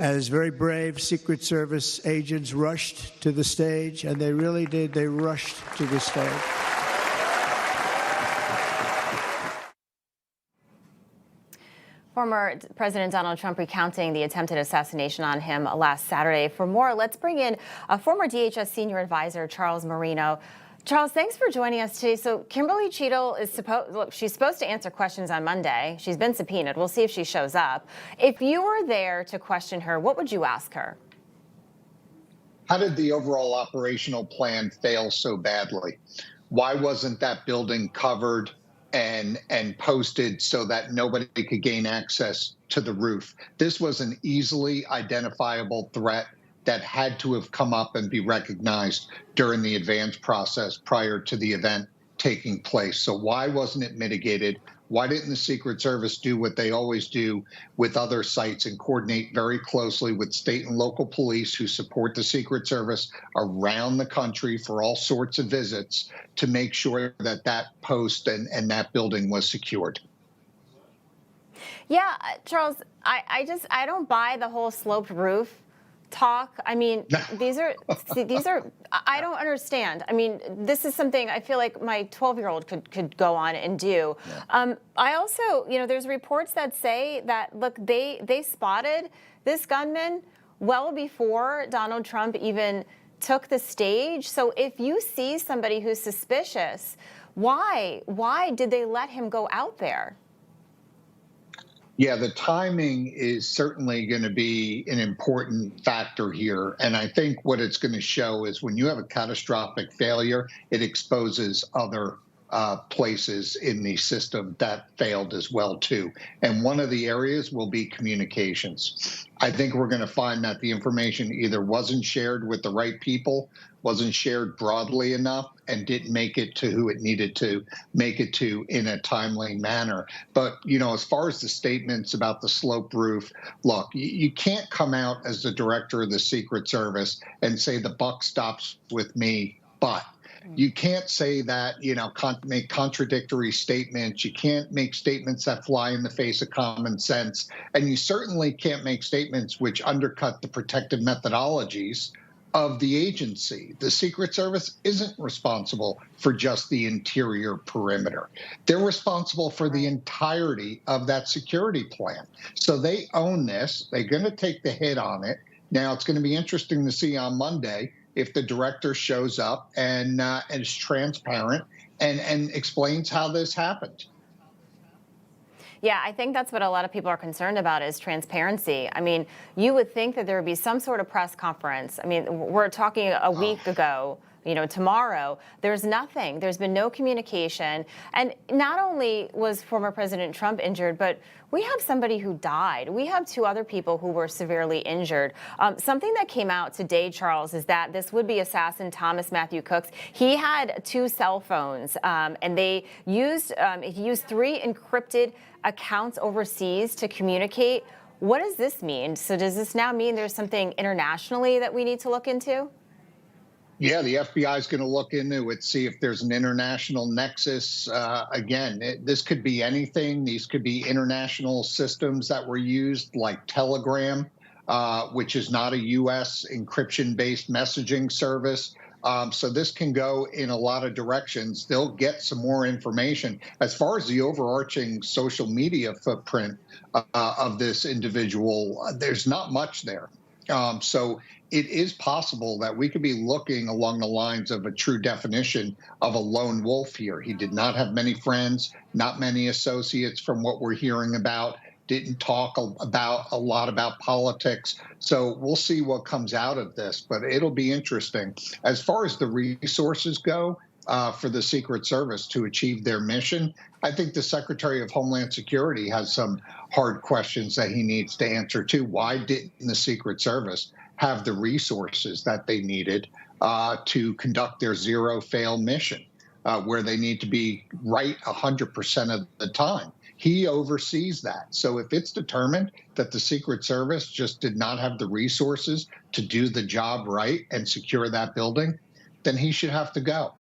as very brave Secret Service agents rushed to the stage, and they really did. They rushed to the stage. Former President Donald Trump recounting the attempted assassination on him last Saturday. For more, let's bring in a former DHS senior advisor, Charles Marino. Charles, thanks for joining us today. So Kimberly Cheadle is she's supposed to answer questions on Monday. She's been subpoenaed. We'll see if she shows up. If you were there to question her, what would you ask her? How did the overall operational plan fail so badly? Why wasn't that building covered and posted so that nobody could gain access to the roof? This was an easily identifiable threat that had to have come up and be recognized during the advance process prior to the event taking place. So why wasn't it mitigated? Why didn't the Secret Service do what they always do with other sites and coordinate very closely with state and local police who support the Secret Service around the country for all sorts of visits to make sure that that post and that building was secured? Yeah, Charles, I don't buy the whole sloped roof talk. I mean, these are, I don't understand. I mean, this is something I feel like my 12-year-old could go on and do. Yeah. I also, there's reports that say that, look, they spotted this gunman well before Donald Trump even took the stage. So if you see somebody who's suspicious, why did they let him go out there? Yeah, the timing is certainly going to be an important factor here. And I think what it's going to show is when you have a catastrophic failure, it exposes other places in the system that failed as well, too. And one of the areas will be communications. I think we're going to find that the information either wasn't shared with the right people, wasn't shared broadly enough, and didn't make it to who it needed to make it to in a timely manner. But, as far as the statements about the sloped roof, look, you can't come out as the director of the Secret Service and say the buck stops with me, but you can't say that, make contradictory statements. You can't make statements that fly in the face of common sense. And you certainly can't make statements which undercut the protective methodologies of the agency. The Secret Service isn't responsible for just the interior perimeter. They're responsible for the entirety of that security plan. So they own this. They're going to take the hit on it. Now, it's going to be interesting to see on Monday if the director shows up and is transparent and explains how this happened. Yeah, I think that's what a lot of people are concerned about is transparency. I mean, you would think that there would be some sort of press conference. I mean, we're talking a week ago, tomorrow. There's nothing. There's been no communication. And not only was former President Trump injured, but we have somebody who died. We have two other people who were severely injured. Something that came out today, Charles, is that this would-be assassin, Thomas Matthew Cooks, he had two cell phones, and he used 3 encrypted accounts overseas to communicate. What does this mean? So does this now mean there's something internationally that we need to look into? Yeah, the FBI is going to look into it, see if there's an international nexus. This could be anything. These could be international systems that were used, like Telegram, which is not a U.S. encryption-based messaging service. So this can go in a lot of directions. They'll get some more information. As far as the overarching social media footprint of this individual, there's not much there. So it is possible that we could be looking along the lines of a true definition of a lone wolf here. He did not have many friends, not many associates from what we're hearing about, didn't talk about a lot about politics. So we'll see what comes out of this, but it'll be interesting. As far as the resources go for the Secret Service to achieve their mission, I think the Secretary of Homeland Security has some hard questions that he needs to answer too. Why didn't the Secret Service have the resources that they needed to conduct their zero-fail mission, where they need to be right 100% of the time? He oversees that. So if it's determined that the Secret Service just did not have the resources to do the job right and secure that building, then he should have to go.